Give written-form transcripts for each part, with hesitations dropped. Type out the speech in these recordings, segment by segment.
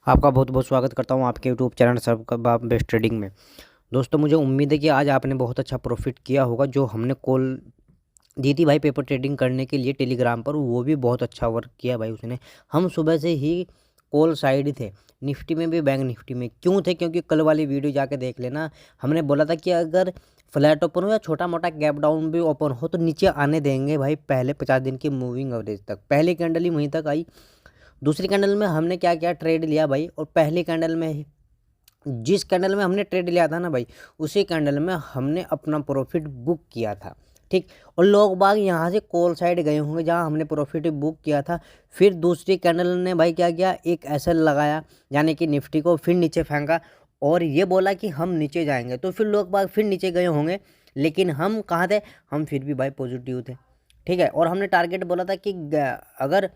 आपका बहुत बहुत स्वागत करता हूं आपके यूट्यूब चैनल सबका बेस्ट ट्रेडिंग में। दोस्तों, मुझे उम्मीद है कि आज आपने बहुत अच्छा प्रॉफिट किया होगा। जो हमने कॉल दी थी भाई पेपर ट्रेडिंग करने के लिए टेलीग्राम पर, वो भी बहुत अच्छा वर्क किया भाई उसने। हम सुबह से ही कॉल साइड थे, निफ्टी में भी बैंक निफ्टी में। क्यों थे? क्योंकि कल वाली वीडियो जाके देख लेना। हमने बोला था कि अगर फ्लैट ओपन हो या छोटा मोटा गैप डाउन भी ओपन हो तो नीचे आने देंगे भाई पहले 50 दिन की मूविंग एवरेज तक। पहली कैंडल ही वहीं तक आई। दूसरी कैंडल में हमने क्या क्या ट्रेड लिया भाई, और पहली कैंडल में जिस कैंडल में हमने ट्रेड लिया था ना भाई, उसी कैंडल में हमने अपना प्रॉफिट बुक किया था। ठीक। और लोग बाग यहाँ से कॉल साइड गए होंगे जहाँ हमने प्रॉफिट बुक किया था। फिर दूसरी कैंडल ने भाई क्या किया, एक एसएल लगाया, यानी कि निफ्टी को फिर नीचे फेंका और ये बोला कि हम नीचे जाएंगे। तो फिर लोग बाग फिर नीचे गए होंगे, लेकिन हम कहाँ थे? हम फिर भी भाई पॉजिटिव थे। ठीक है। और हमने टारगेट बोला था कि अगर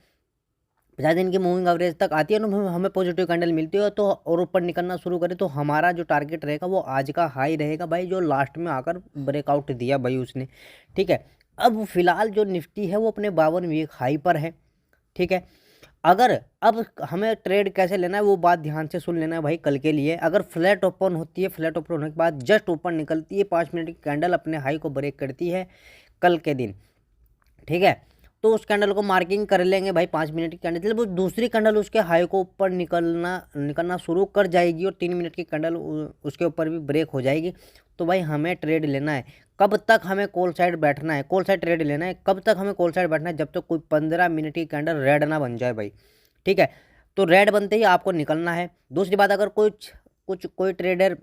50 दिन की मूविंग एवरेज तक आती है ना, हमें पॉजिटिव कैंडल मिलती है तो और ऊपर निकलना शुरू करे तो हमारा जो टारगेट रहेगा वो आज का हाई रहेगा भाई, जो लास्ट में आकर ब्रेकआउट दिया भाई उसने। ठीक है। अब फिलहाल जो निफ्टी है वो अपने 52 वीक हाई पर है। ठीक है। अगर अब हमें ट्रेड कैसे लेना है वो बात ध्यान से सुन लेना है भाई कल के लिए। अगर फ्लैट ओपन होती है, फ्लैट ओपन होने के बाद जस्ट ऊपर निकलती है, 5 मिनट की कैंडल अपने हाई को ब्रेक करती है कल के दिन, ठीक है, तो उस कैंडल को मार्किंग कर लेंगे भाई 5 मिनट की कैंडल। वो दूसरी कैंडल उसके हाई को ऊपर निकलना शुरू कर जाएगी और 3 मिनट की कैंडल उसके ऊपर भी ब्रेक हो जाएगी। तो भाई हमें ट्रेड लेना है। कब तक हमें कॉल साइड बैठना है? कॉल साइड ट्रेड लेना है। कब तक हमें कॉल साइड बैठना है? जब तक कोई 15 मिनट की कैंडल रेड ना बन जाए भाई। ठीक है। तो रेड बनते ही आपको निकलना है। दूसरी बात, अगर कोई ट्रेडर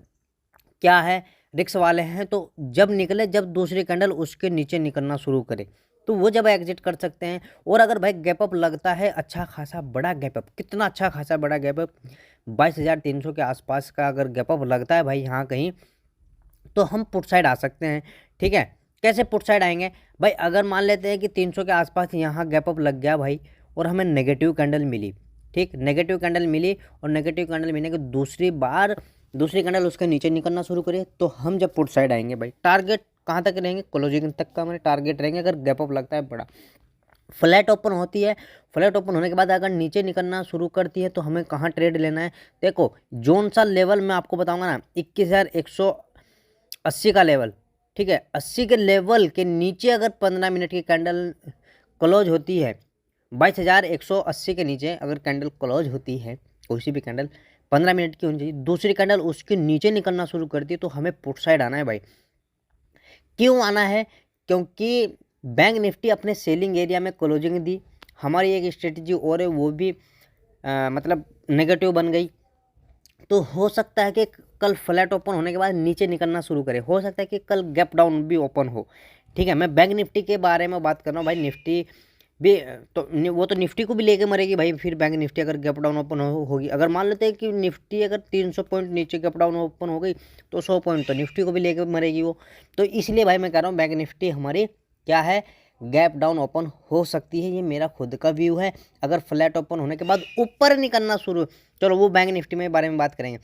क्या है, रिक्स वाले हैं, तो जब निकले, जब दूसरी कैंडल उसके नीचे निकलना शुरू करे तो वो जब एग्जिट कर सकते हैं। और अगर भाई गैप अप लगता है अच्छा खासा बड़ा गैप अप, कितना अच्छा खासा बड़ा गैप अप, 22,300 के आसपास का अगर गैप अप लगता है भाई यहाँ कहीं, तो हम पुट साइड आ सकते हैं। ठीक है। कैसे पुट साइड आएंगे भाई? अगर मान लेते हैं कि 300 के आसपास यहाँ गैप अप लग गया भाई और हमें नेगेटिव कैंडल मिली। ठीक, नेगेटिव कैंडल मिली और नेगेटिव कैंडल मिलने के दूसरी कैंडल उसके नीचे निकलना शुरू करे तो हम जब पुट साइड आएंगे भाई, टारगेट कहाँ तक रहेंगे? क्लोजिंग तक का हमारे टारगेट रहेंगे। अगर गैप अप लगता है बड़ा, फ्लैट ओपन होती है, फ्लैट ओपन होने के बाद अगर नीचे निकलना शुरू करती है तो हमें कहाँ ट्रेड लेना है? देखो, जोन सा लेवल मैं आपको बताऊंगा ना, 21,180 का लेवल। ठीक है। 80 के लेवल के नीचे अगर 15 मिनट की कैंडल क्लोज होती है, 22,180 के नीचे अगर कैंडल क्लोज होती है, कोई सी भी कैंडल 15 मिनट की होनी चाहिए, दूसरी कैंडल उसके नीचे निकलना शुरू करती है तो हमें पुट साइड आना है भाई। क्यों आना है? क्योंकि बैंक निफ्टी अपने सेलिंग एरिया में क्लोजिंग दी, हमारी एक स्ट्रेटजी और है वो भी मतलब नेगेटिव बन गई। तो हो सकता है कि कल फ्लैट ओपन होने के बाद नीचे निकलना शुरू करे, हो सकता है कि कल गैप डाउन भी ओपन हो। ठीक है। मैं बैंक निफ्टी के बारे में बात कर रहा हूँ भाई। निफ्टी भी तो वो तो निफ्टी को भी लेके मरेगी भाई। फिर बैंक निफ्टी अगर गैप डाउन ओपन होगी, अगर मान लेते हैं कि निफ्टी अगर 300 पॉइंट नीचे गैप डाउन ओपन हो गई तो 100 पॉइंट तो निफ्टी को भी लेके मरेगी वो। तो इसलिए भाई मैं कह रहा हूँ बैंक निफ्टी हमारी क्या है, गैप डाउन ओपन हो सकती है। ये मेरा खुद का व्यू है। अगर फ्लैट ओपन होने के बाद ऊपर निकलना शुरू, चलो वो बैंक निफ्टी में बारे में बात करेंगे।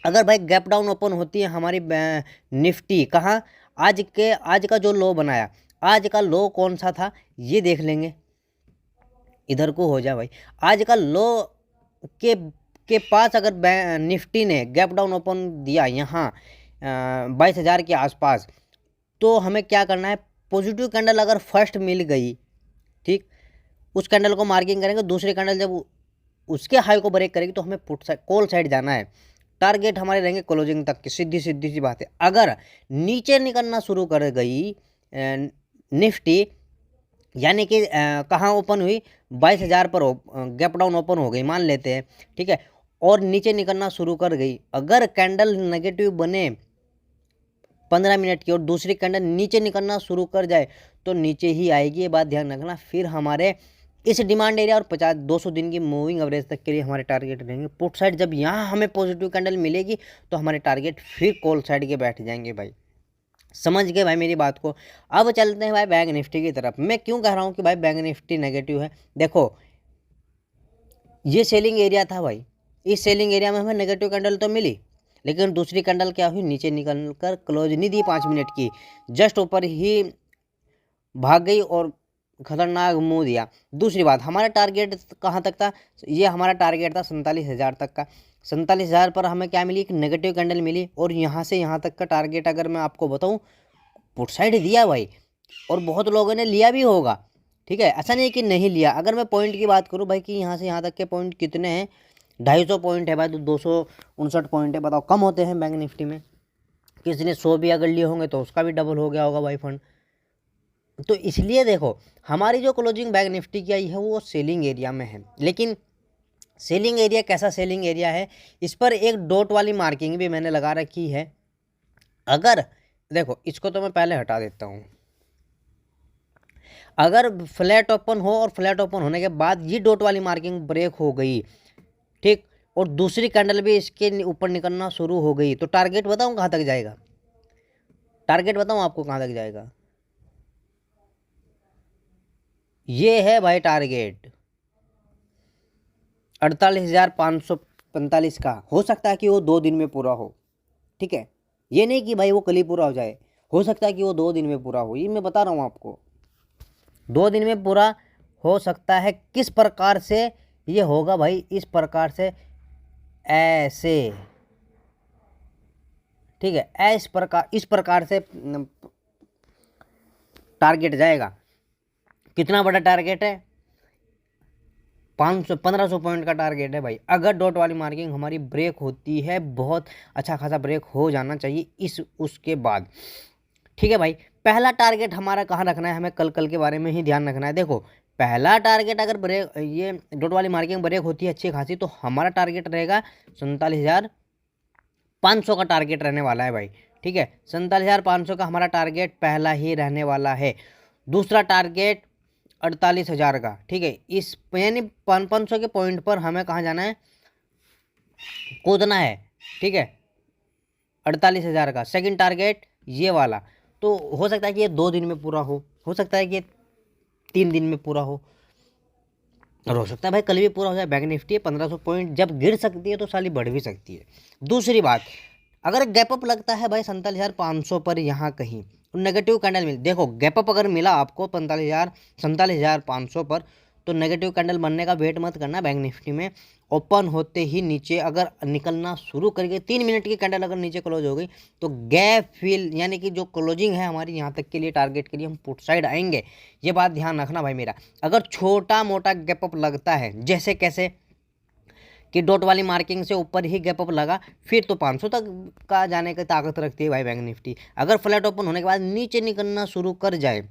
अगर भाई गैप डाउन ओपन होती है हमारी निफ्टी, कहाँ? आज का जो लो बनाया, आज का लो कौन सा था ये देख लेंगे। इधर को हो जाए भाई, आज का लो के के पास अगर निफ्टी ने गैप डाउन ओपन दिया यहाँ 22,000 के आसपास, तो हमें क्या करना है? पॉजिटिव कैंडल अगर फर्स्ट मिल गई, ठीक, उस कैंडल को मार्किंग करेंगे। दूसरी कैंडल जब उसके हाई को ब्रेक करेगी तो हमें पुट साइड, कॉल साइड जाना है। टारगेट हमारे रहेंगे क्लोजिंग तक की। सीधी सीधी सी बात है। अगर नीचे निकलना शुरू कर गई निफ्टी, यानी कि कहाँ ओपन हुई? 22,000 पर गैप डाउन ओपन हो गई मान लेते हैं। ठीक है। और नीचे निकलना शुरू कर गई, अगर कैंडल नेगेटिव बने 15 मिनट की और दूसरी कैंडल नीचे निकलना शुरू कर जाए तो नीचे ही आएगी, ये बात ध्यान रखना। फिर हमारे इस डिमांड एरिया और 200 दिन की मूविंग एवरेज तक के लिए हमारे टारगेट रहेंगे पुट साइड। जब यहाँ हमें पॉजिटिव कैंडल मिलेगी तो हमारे टारगेट फिर कॉल साइड के बैठ जाएंगे भाई। समझ गए भाई मेरी बात को? अब चलते हैं भाई बैंक निफ्टी की तरफ। मैं क्यों कह रहा हूँ कि भाई बैंक निफ्टी नेगेटिव है? देखो, ये सेलिंग एरिया था भाई, इस सेलिंग एरिया में हमें नेगेटिव कैंडल तो मिली, लेकिन दूसरी कैंडल क्या हुई? नीचे निकल कर क्लोज नहीं दी 5 मिनट की, जस्ट ऊपर ही भाग गई और खतरनाक मुंह दिया। दूसरी बात, हमारा टारगेट कहाँ तक था, ये हमारा टारगेट था 47,000 तक का। 47,000 पर हमें क्या मिली, एक नेगेटिव कैंडल मिली। और यहाँ से यहाँ तक का टारगेट अगर मैं आपको बताऊँ, पुट साइड दिया भाई, और बहुत लोगों ने लिया भी होगा, ठीक है, ऐसा नहीं कि नहीं लिया। अगर मैं पॉइंट की बात करूँ भाई कि यहाँ से यहाँ तक के पॉइंट कितने हैं, 250 पॉइंट है भाई, तो 259 पॉइंट है, बताओ कम होते हैं बैंक निफ्टी में। किसी ने 100 भी अगर लिए होंगे तो उसका भी डबल हो गया होगा भाई फंड। तो इसलिए देखो, हमारी जो क्लोजिंग बैंक निफ्टी की आई है वो सेलिंग एरिया में है। लेकिन सेलिंग एरिया कैसा सेलिंग एरिया है, इस पर एक डॉट वाली मार्किंग भी मैंने लगा रखी है। अगर देखो, इसको तो मैं पहले हटा देता हूँ। अगर फ्लैट ओपन हो और फ्लैट ओपन होने के बाद ये डॉट वाली मार्किंग ब्रेक हो गई, ठीक, और दूसरी कैंडल भी इसके ऊपर निकलना शुरू हो गई, तो टारगेट बताऊँ कहाँ तक जाएगा, टारगेट बताऊँ आपको कहाँ तक जाएगा, ये है भाई टारगेट 48,545 का। हो सकता है कि वो 2 दिन में पूरा हो, ठीक है, ये नहीं कि भाई वो कल ही पूरा हो जाए, हो सकता है कि वो 2 दिन में पूरा हो, ये मैं बता रहा हूँ आपको, 2 दिन में पूरा हो सकता है। किस प्रकार से ये होगा भाई, इस प्रकार से, ऐसे, ठीक है, इस प्रकार से टारगेट जाएगा। कितना बड़ा टारगेट है, 1500 पॉइंट का टारगेट है भाई। अगर डॉट वाली मार्किंग हमारी ब्रेक होती है, बहुत अच्छा खासा ब्रेक हो जाना चाहिए उसके बाद, ठीक है भाई। पहला टारगेट हमारा कहाँ रखना है, हमें कल के बारे में ही ध्यान रखना है। देखो, पहला टारगेट अगर ब्रेक, ये डॉट वाली मार्किंग ब्रेक होती है अच्छी खासी, तो हमारा टारगेट रहेगा 47,500 का टारगेट रहने वाला है भाई, ठीक है। 47,500 का हमारा टारगेट पहला ही रहने वाला है। दूसरा टारगेट 48,000 का, ठीक है, इस यानी 500 के पॉइंट पर हमें कहाँ जाना है, कूदना है, ठीक है, 48,000 का। सेकंड टारगेट ये वाला, तो हो सकता है कि ये 2 दिन में पूरा हो सकता है कि ये 3 दिन में पूरा हो, और हो सकता है भाई कल भी पूरा हो जाए। बैंक निफ्टी 1500 पॉइंट जब गिर सकती है तो साली बढ़ भी सकती है। दूसरी बात, अगर गैप अप लगता है भाई 47,500 पर, यहाँ कहीं नेगेटिव कैंडल मिल, देखो गैप अप अगर मिला आपको 47,500 पर, तो नेगेटिव कैंडल बनने का वेट मत करना। बैंक निफ्टी में ओपन होते ही नीचे अगर निकलना शुरू करके 3 मिनट की कैंडल अगर नीचे क्लोज हो गई, तो गैप फिल यानी कि जो क्लोजिंग है हमारी यहाँ तक के लिए, टारगेट के लिए हम पुट साइड आएंगे। ये बात ध्यान रखना भाई मेरा। अगर छोटा मोटा गैप अप लगता है, जैसे कैसे कि डॉट वाली मार्किंग से ऊपर ही गैप अप लगा, फिर तो 500 तक का जाने की ताकत रखती है भाई बैंक निफ्टी। अगर फ्लैट ओपन होने के बाद नीचे निकलना शुरू कर जाए,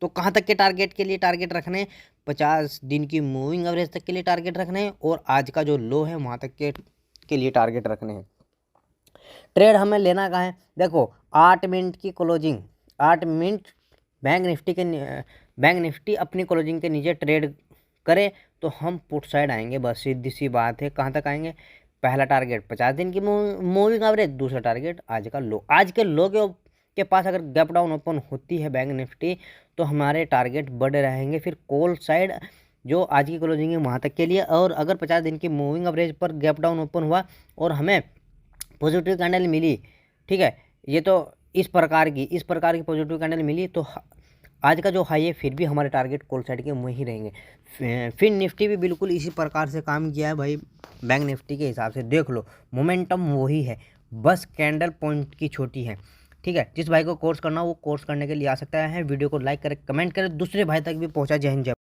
तो कहाँ तक के टारगेट के लिए टारगेट रखने, 50 दिन की मूविंग एवरेज तक के लिए टारगेट रखने हैं, और आज का जो लो है वहाँ तक के लिए टारगेट रखने हैं। ट्रेड हमें लेना कहाँ है, देखो 8 मिनट की क्लोजिंग, 8 मिनट बैंक निफ्टी अपनी क्लोजिंग के नीचे ट्रेड करे तो हम पुट साइड आएंगे, बस सीधी सी बात है। कहाँ तक आएंगे, पहला टारगेट 50 दिन की मूविंग एवरेज, दूसरा टारगेट आज का लो। आज के लो के पास अगर गैप डाउन ओपन होती है बैंक निफ्टी, तो हमारे टारगेट बढ़े रहेंगे फिर कॉल साइड, जो आज की क्लोजिंग है वहाँ तक के लिए। और अगर 50 दिन की मूविंग एवरेज पर गैप डाउन ओपन हुआ और हमें पॉजिटिव कैंडल मिली, ठीक है, ये तो इस प्रकार की पॉजिटिव कैंडल मिली, तो आज का जो हाई है फिर भी हमारे टारगेट कॉल साइड के वहीं रहेंगे। फिर निफ्टी भी बिल्कुल इसी प्रकार से काम किया है भाई बैंक निफ्टी के हिसाब से, देख लो मोमेंटम वही है, बस कैंडल पॉइंट की छोटी है, ठीक है। जिस भाई को कोर्स करना हो वो कोर्स करने के लिए आ सकता है। वीडियो को लाइक करें, कमेंट करें, दूसरे भाई तक भी पहुँचा। जय हिंद, जय